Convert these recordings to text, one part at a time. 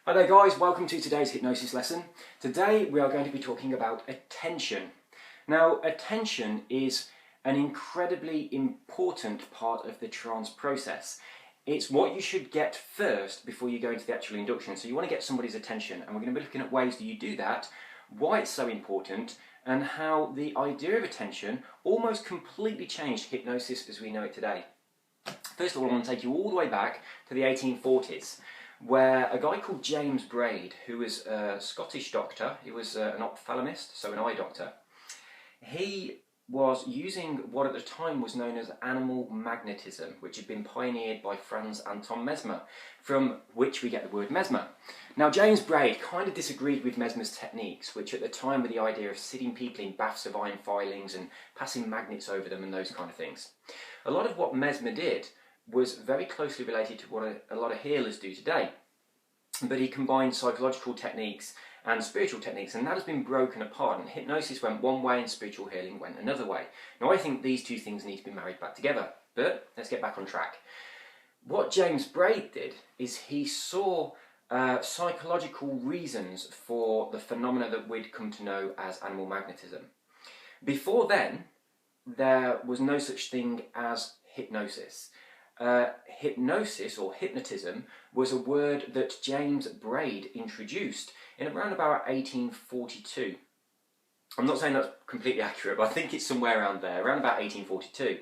Hi there guys, welcome to today's hypnosis lesson. Today we are going to be talking about attention. Now attention is an incredibly important part of the trance process. It's what you should get first before you go into the actual induction. So you want to get somebody's attention, and we're going to be looking at ways that you do that, why it's so important, and how the idea of attention almost completely changed hypnosis as we know it today. First of all, I want to take you all the way back to the 1840s. Where a guy called James Braid, who was a Scottish doctor, he was an ophthalmist, so an eye doctor, he was using what at the time was known as animal magnetism, which had been pioneered by Franz Anton Mesmer, from which we get the word mesmer. Now James Braid kind of disagreed with Mesmer's techniques, which at the time were the idea of sitting people in baths of iron filings and passing magnets over them and those kind of things. A lot of what Mesmer did was very closely related to what a lot of healers do today. But he combined psychological techniques and spiritual techniques, and that has been broken apart, and hypnosis went one way and spiritual healing went another way. Now I think these two things need to be married back together, but let's get back on track. What James Braid did is he saw psychological reasons for the phenomena that we'd come to know as animal magnetism. Before then, there was no such thing as hypnosis. Hypnosis or hypnotism was a word that James Braid introduced in around about 1842. I'm not saying that's completely accurate, but I think it's somewhere around there, around about 1842.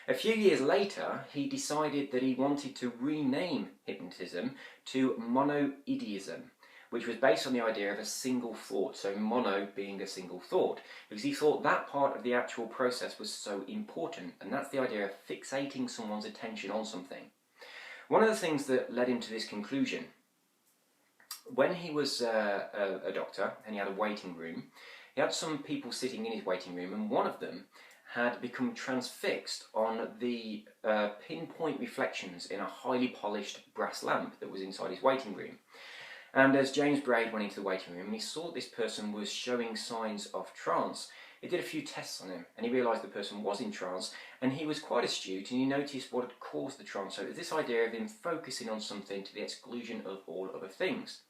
A few years later, he decided that he wanted to rename hypnotism to monoideism, which was based on the idea of a single thought, so mono being a single thought, because he thought that part of the actual process was so important, and that's the idea of fixating someone's attention on something. One of the things that led him to this conclusion, when he was a doctor and he had a waiting room, he had some people sitting in his waiting room, and one of them had become transfixed on the pinpoint reflections in a highly polished brass lamp that was inside his waiting room. And as James Braid went into the waiting room and he saw this person was showing signs of trance, he did a few tests on him and he realised the person was in trance, and he was quite astute and he noticed what had caused the trance. So it was this idea of him focusing on something to the exclusion of all other things.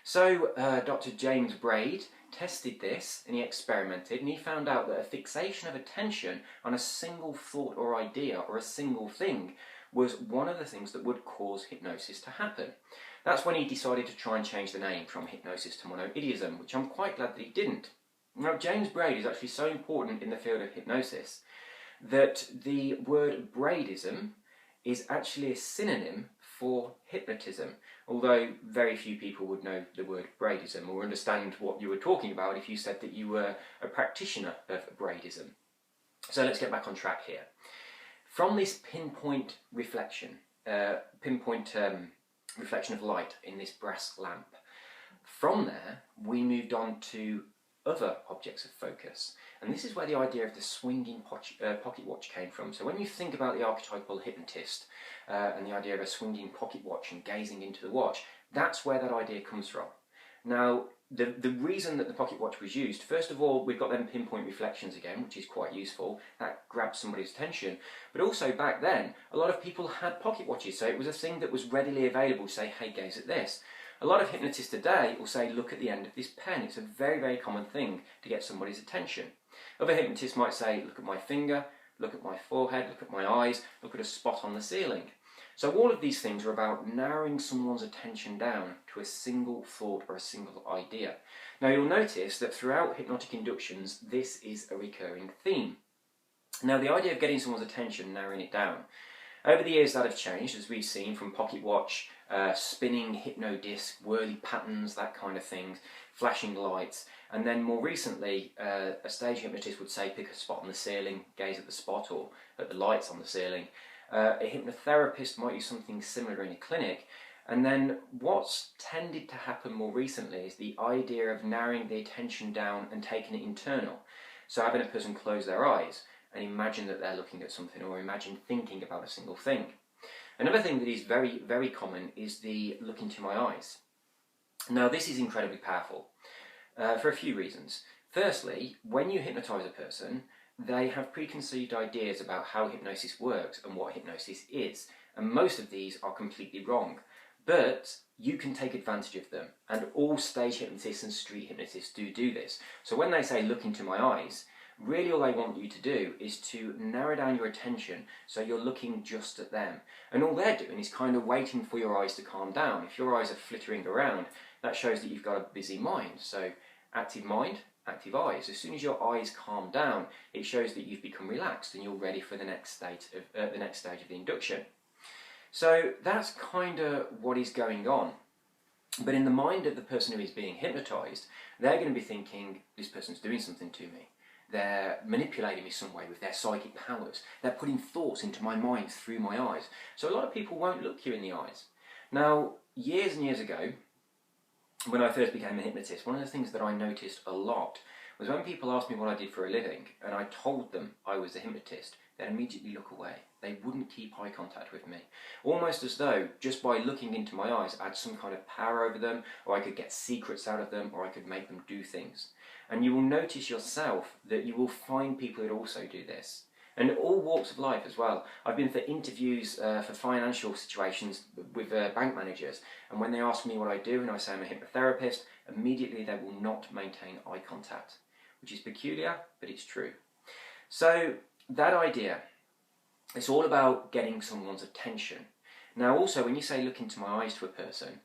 So Dr. James Braid tested this and he experimented, and he found out that a fixation of attention on a single thought or idea or a single thing was one of the things that would cause hypnosis to happen. That's when he decided to try and change the name from hypnosis to monoideism, which I'm quite glad that he didn't. Now, James Braid is actually so important in the field of hypnosis that the word Braidism is actually a synonym for hypnotism, although very few people would know the word Braidism or understand what you were talking about if you said that you were a practitioner of Braidism. So let's get back on track here. From this pinpoint reflection, reflection of light in this brass lamp, from there we moved on to other objects of focus, and this is where the idea of the swinging pocket watch came from. So when you think about the archetypal hypnotist and the idea of a swinging pocket watch and gazing into the watch, that's where that idea comes from. Now the reason that the pocket watch was used, first of all, we've got them pinpoint reflections again, which is quite useful. That grabs somebody's attention. But also back then, a lot of people had pocket watches, so it was a thing that was readily available. Say, hey, gaze at this. A lot of hypnotists today will say, look at the end of this pen. It's a very, very common thing to get somebody's attention. Other hypnotists might say, look at my finger, look at my forehead, look at my eyes, look at a spot on the ceiling. So all of these things are about narrowing someone's attention down to a single thought or a single idea. Now you'll notice that throughout hypnotic inductions, this is a recurring theme. Now the idea of getting someone's attention, narrowing it down, over the years that have changed, as we've seen, from pocket watch, spinning hypno disc, whirly patterns, that kind of thing, flashing lights, and then more recently a stage hypnotist would say pick a spot on the ceiling, gaze at the spot or at the lights on the ceiling. A hypnotherapist might use something similar in a clinic, and then what's tended to happen more recently is the idea of narrowing the attention down and taking it internal. So having a person close their eyes and imagine that they're looking at something, or imagine thinking about a single thing. Another thing that is very, very common is the look into my eyes. Now this is incredibly powerful for a few reasons. Firstly, when you hypnotise a person, they have preconceived ideas about how hypnosis works and what hypnosis is, and most of these are completely wrong. But you can take advantage of them. And all stage hypnotists and street hypnotists do this. So when they say look into my eyes, really all they want you to do is to narrow down your attention so you're looking just at them. And all they're doing is kind of waiting for your eyes to calm down. If your eyes are flittering around, that shows that you've got a busy mind. So active mind, active eyes. As soon as your eyes calm down, it shows that you've become relaxed and you're ready for the next stage of the induction. So that's kind of what is going on. But in the mind of the person who is being hypnotised, they're going to be thinking, this person's doing something to me. They're manipulating me some way with their psychic powers. They're putting thoughts into my mind through my eyes. So a lot of people won't look you in the eyes. Now, years and years ago, when I first became a hypnotist, one of the things that I noticed a lot was when people asked me what I did for a living and I told them I was a hypnotist, they'd immediately look away. They wouldn't keep eye contact with me. Almost as though just by looking into my eyes I had some kind of power over them, or I could get secrets out of them, or I could make them do things. And you will notice yourself that you will find people that also do this. And all walks of life as well. I've been for interviews for financial situations with bank managers, and when they ask me what I do and I say I'm a hypnotherapist, immediately they will not maintain eye contact, which is peculiar, but it's true. So that idea, it's all about getting someone's attention. Now also, when you say look into my eyes to a person,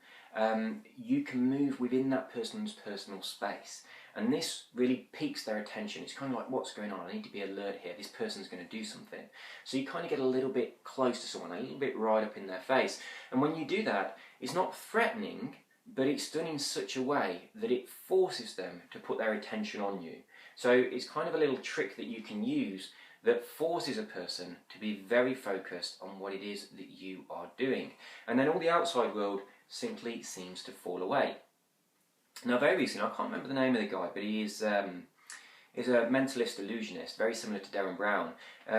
you can move within that person's personal space. And this really piques their attention. It's kind of like, what's going on? I need to be alert here. This person's going to do something. So you kind of get a little bit close to someone, a little bit right up in their face. And when you do that, it's not threatening, but it's done in such a way that it forces them to put their attention on you. So it's kind of a little trick that you can use that forces a person to be very focused on what it is that you are doing. And then all the outside world simply seems to fall away. Now, very recently, I can't remember the name of the guy, but he is a mentalist illusionist, very similar to Darren Brown.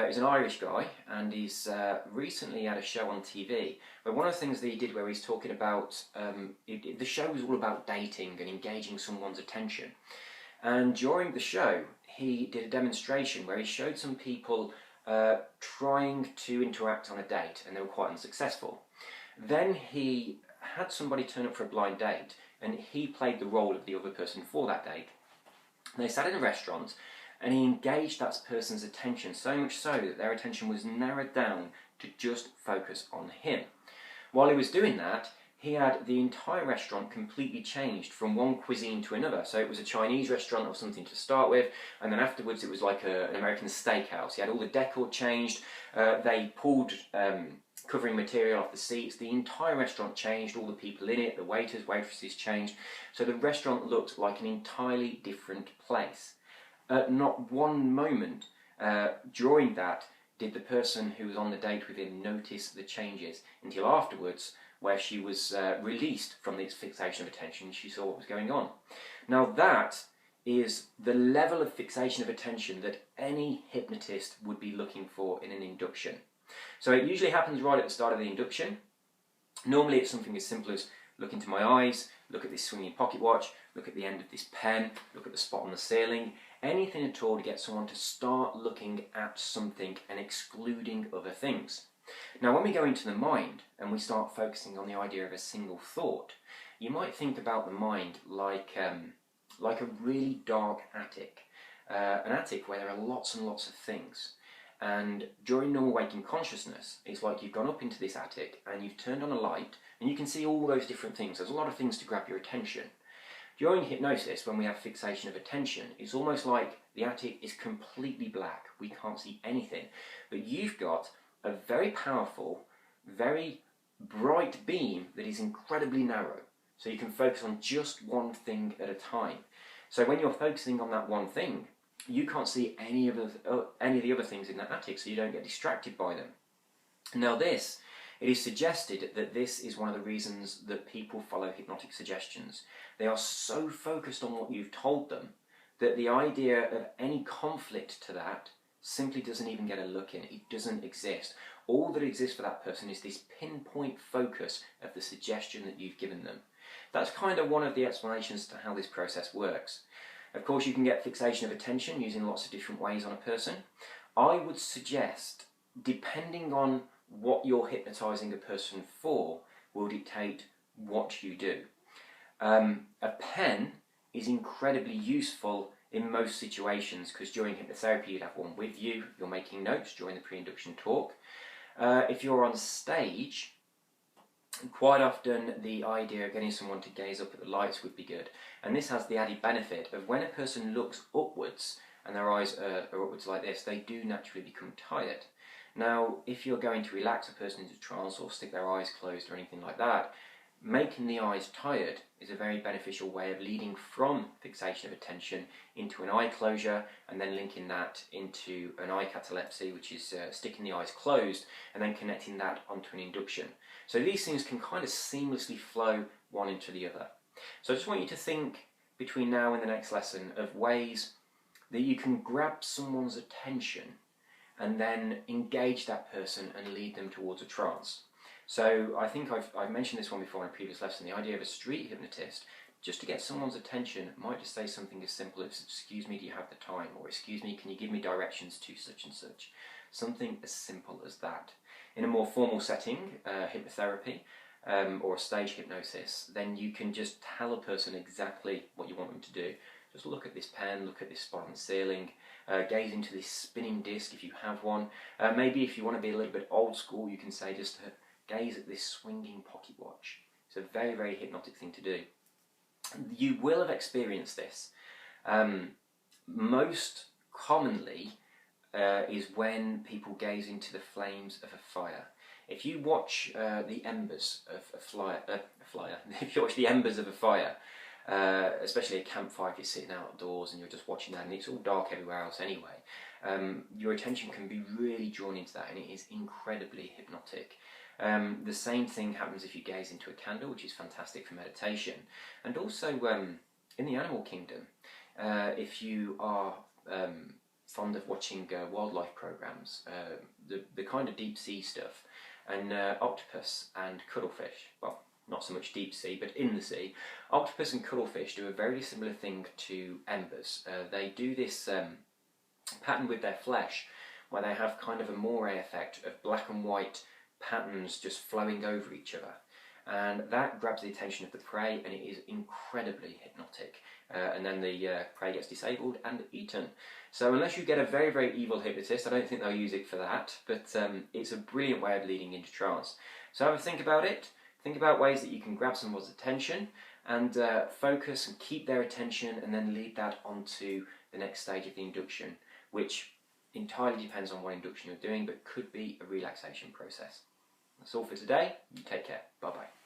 He's an Irish guy, and he's recently had a show on TV. But one of the things that he did where he's talking about, the show was all about dating and engaging someone's attention. And during the show, he did a demonstration where he showed some people trying to interact on a date, and they were quite unsuccessful. Then he had somebody turn up for a blind date, and he played the role of the other person for that date. They sat in a restaurant, and he engaged that person's attention, so much so that their attention was narrowed down to just focus on him. While he was doing that, he had the entire restaurant completely changed from one cuisine to another. So it was a Chinese restaurant or something to start with, and then afterwards it was like an American steakhouse. He had all the decor changed, they pulled covering material off the seats, the entire restaurant changed, all the people in it, the waiters, waitresses changed. So the restaurant looked like an entirely different place. At not one moment during that did the person who was on the date with him notice the changes, until afterwards, where she was released from this fixation of attention. She saw what was going on. Now that is the level of fixation of attention that any hypnotist would be looking for in an induction. So it usually happens right at the start of the induction. Normally it's something as simple as look into my eyes, look at this swinging pocket watch, look at the end of this pen, look at the spot on the ceiling, anything at all to get someone to start looking at something and excluding other things. Now when we go into the mind and we start focusing on the idea of a single thought, you might think about the mind like a really dark attic. An attic where there are lots and lots of things. And during normal waking consciousness, it's like you've gone up into this attic and you've turned on a light and you can see all those different things. There's a lot of things to grab your attention. During hypnosis, when we have fixation of attention, it's almost like the attic is completely black. We can't see anything. But you've got a very powerful, very bright beam that is incredibly narrow. So you can focus on just one thing at a time. So when you're focusing on that one thing, you can't see any of the other things in that attic, so you don't get distracted by them. Now it is suggested that this is one of the reasons that people follow hypnotic suggestions. They are so focused on what you've told them that the idea of any conflict to that simply doesn't even get a look in. It doesn't exist. All that exists for that person is this pinpoint focus of the suggestion that you've given them. That's kind of one of the explanations to how this process works. Of course, you can get fixation of attention using lots of different ways on a person. I would suggest, depending on what you're hypnotising a person for, will dictate what you do. A pen is incredibly useful in most situations, because during hypnotherapy you'd have one with you, you're making notes during the pre-induction talk. If you're on stage, quite often the idea of getting someone to gaze up at the lights would be good, and this has the added benefit of when a person looks upwards and their eyes are upwards like this, they do naturally become tired. Now, if you're going to relax a person into trance or stick their eyes closed or anything like that, making the eyes tired is a very beneficial way of leading from fixation of attention into an eye closure, and then linking that into an eye catalepsy, which is sticking the eyes closed and then connecting that onto an induction. So these things can kind of seamlessly flow one into the other. So I just want you to think between now and the next lesson of ways that you can grab someone's attention and then engage that person and lead them towards a trance. So I think I've mentioned this one before in a previous lesson, the idea of a street hypnotist, just to get someone's attention, might just say something as simple as, excuse me, do you have the time? Or excuse me, can you give me directions to such and such? Something as simple as that. In a more formal setting, hypnotherapy, or a stage hypnosis, then you can just tell a person exactly what you want them to do. Just look at this pen, look at this spot on the ceiling, gaze into this spinning disc if you have one. Maybe if you want to be a little bit old school, you can say just gaze at this swinging pocket watch. It's a very, very hypnotic thing to do. You will have experienced this. Most commonly is when people gaze into the flames of a fire. If you watch the embers of if you watch the embers of a fire, especially a campfire, if you're sitting outdoors and you're just watching that and it's all dark everywhere else anyway, your attention can be really drawn into that, and it is incredibly hypnotic. The same thing happens if you gaze into a candle, which is fantastic for meditation. And also in the animal kingdom, if you are fond of watching wildlife programs, the kind of deep sea stuff, and octopus and cuttlefish, well, not so much deep sea, but in the sea, octopus and cuttlefish do a very similar thing to embers. They do this pattern with their flesh, where they have kind of a moire effect of black and white patterns just flowing over each other, and that grabs the attention of the prey, and it is incredibly hypnotic, and then the prey gets disabled and eaten. So unless you get a very, very evil hypnotist, I don't think they'll use it for that, but it's a brilliant way of leading into trance. So have a think about it. Think about ways that you can grab someone's attention and focus and keep their attention, and then lead that onto the next stage of the induction, which entirely depends on what induction you're doing, but could be a relaxation process. That's all for today. You take care. Bye-bye.